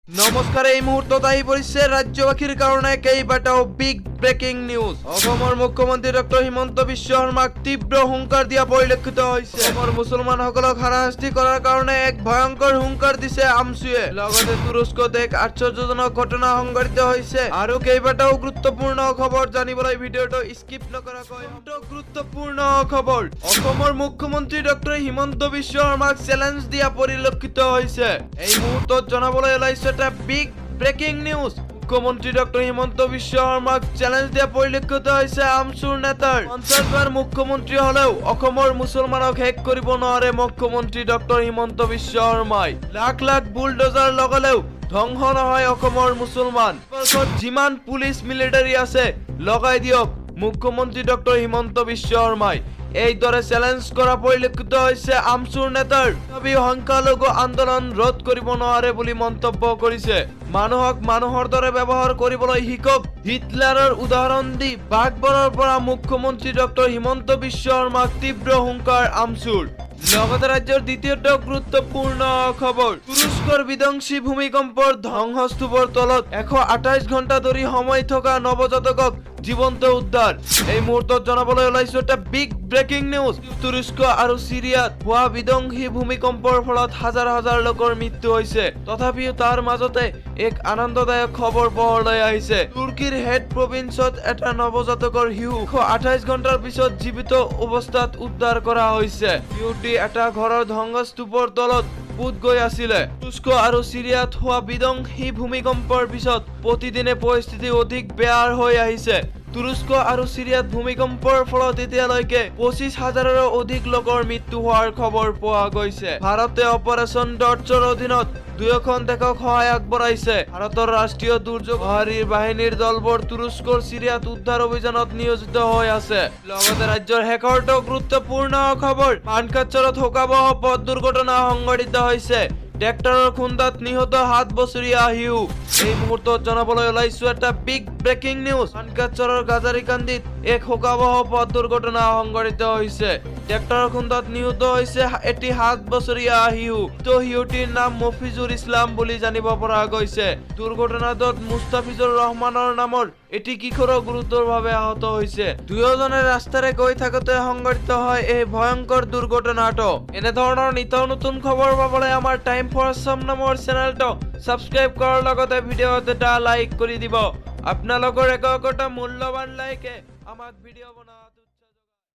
নমস্কাৰ এই মুহূৰ্তত আহি পৰিছে ৰাজ্যবাসীৰ কাৰণে কেইবাটাও বিগ ব্ৰেকিং নিউজ। অসমৰ মুখ্যমন্ত্ৰী ডক্টৰ হিমন্ত বিশ্ব শৰ্মাক তীব্ৰ হুংকাৰ দিয়া পৰিলক্ষিত হৈছে। অসমৰ মুছলমানসকলক হাৰাশাস্তি কৰাৰ কাৰণে এক ভয়ংকৰ হুংকাৰ দিছে আমছুৱে। লগতে তুৰস্কত এক আশ্চৰ্যজনক ঘটনা সংঘটিত হৈছে আৰু কেইবাটাও গুৰুত্বপূৰ্ণ খবৰ জানিবলৈ ভিডিঅটো স্কিপ নকৰাকৈ গুৰুত্বপূৰ্ণ খবৰ। অসমৰ মুখ্যমন্ত্ৰী ডক্টৰ হিমন্ত বিশ্ব শৰ্মাক চেলেঞ্জ দিয়া পৰিলক্ষিত হৈছে। এই মুহূৰ্তত জনাবলৈ ওলাইছে এটা বিগ ব্ৰেকিং নিউজ। মুখ্যমন্ত্ৰী ডক্টৰ হিমন্ত বিশ্ব শৰ্মাক চেলেঞ্জ দিয়া পৰিলক্ষিত হৈছে আমছুৰ নেতাৰ। 50 বাৰ মুখ্যমন্ত্ৰী হলেও অসমৰ মুছলমানক শেষ কৰিব নোৱাৰে মুখ্যমন্ত্ৰী ডক্টৰ হিমন্ত বিশ্ব শৰ্মাই। লাখ লাখ বুলডোজাৰ লগালেও ধ্বংস নহয় অসমৰ মুছলমান। যিমান পুলিচ মিলিটাৰী আছে লগাই দিয়ক মুখ্যমন্ত্ৰী ডক্টৰ হিমন্ত বিশ্ব শৰ্মাই। এইদৰে চেলেঞ্জ কৰা পৰিলক্ষিত হৈছে আমছুৰ নেতাৰ। সংখ্যালঘু আন্দোলন ৰোধ কৰিব নোৱাৰে বুলি মন্তব্য কৰিছে। মানুহক মানুহৰ দৰে ব্যৱহাৰ কৰিবলৈ শিকক। হিটলাৰৰ উদাহৰণ দি বাগবৰৰ পৰা মুখ্যমন্ত্ৰী ডক্টৰ হিমন্ত বিশ্ব শৰ্মাক তীব্ৰ হুংকাৰ আমছুৰ। লগতে ৰাজ্যৰ দ্বিতীয়টো গুৰুত্বপূৰ্ণ খবৰ। তুৰস্কৰ বিধ্বংসী ভূমিকম্পৰ ধ্বংসস্তূপৰ তলত 128 ঘণ্টা ধৰি সময় থকা নৱজাতকক জীৱন্ত উদ্ধাৰ। এই মুহূৰ্তত জনাবলৈ ওলাইছে এটা বিগ ব্ৰেকিং নিউজ। তুৰস্ক আৰু সিৰিয়াত হোৱা বিধ্বংসী ভূমিকম্পৰ ফলত হাজাৰ হাজাৰ লোকৰ মৃত্যু হৈছে। তথাপিও তাৰ মাজতে এক আনন্দদায়ক খবৰ পোহৰলৈ আহিছে। তুৰ্কীৰ হেড প্ৰভিন্সত এটা নৱজাতকৰ শিশু 128 ঘণ্টাৰ পিছত জীৱিত অৱস্থাত উদ্ধাৰ কৰা হৈছে। শিশুটি এটা ঘৰৰ ধ্বংসস্তূপৰ তলত পুত গৈ আছিলে। তুৰস্ক আৰু সিৰিয়াত হোৱা বিধ্বংসী ভূমিকম্পৰ পিছত প্ৰতিদিনে পৰিস্থিতি অধিক বেয়া হৈ আহিছে। তুৰস্ক আৰু সিৰিয়াত ভূমিকম্পৰ ফলত এতিয়ালৈকে 25,000ৰো অধিক লোকৰ মৃত্যু হোৱাৰ খবৰ পোৱা গৈছে। ভাৰতে অপাৰেচন টৰ্চৰ অধীনত দুয়োখন দেশক সহায় আগবঢ়াইছে। ভাৰতৰ ৰাষ্ট্ৰীয় দুৰ্যোগ সঁহাৰি বাহিনীৰ দলবোৰ তুৰস্কৰ সিৰিয়াত উদ্ধাৰ অভিযানত নিয়োজিত হৈ আছে। লগতে ৰাজ্যৰ শেষৰটো গুৰুত্বপূৰ্ণ খবৰ। মানকাচৰত শোকাবহ পথ দুৰ্ঘটনা সংঘটিত হৈছে। ট্ৰেক্টৰৰ খুন্দাত নিহত 7 বছৰীয়া শিশু। এই মুহূৰ্তত জনাবলৈ ওলাইছো এটা বিগ ব্ৰেকিং নিউজ। মানকাচৰৰ গাজাৰিকান্দিত এক শোকাবহ পথ দুৰ্ঘটনা সংঘটিত হৈছে। ট্ৰেক্টৰৰ খুন্দাত নিহত হৈছে এটি 7 বছৰীয়া শিশু। শিশুটিৰ নাম মফিজুৰ ইছলাম বুলি জানিব পৰা গৈছে। দুৰ্ঘটনাটোত মুস্তাফিজুৰ ৰহমানৰ নামৰ এটি কিশোৰো গুৰুতৰভাৱে আহত হৈছে। দুয়োজনে ৰাস্তাৰে গৈ থাকোতে সংঘটিত হয় এই ভয়ংকৰ দুৰ্ঘটনাটো। এনেধৰণৰ নিত্য নতুন খবৰ পাবলৈ আমাৰ টাইম ফৰ আসাম নামৰ চেনেলটো সাবস্ক্ৰাইব কৰাৰ লগতে ভিডিঅ'ত এটা লাইক কৰি দিব। আপোনালোকৰ একোটা মূল্যৱান লাইকে আমাক ভিডিঅ' বনাই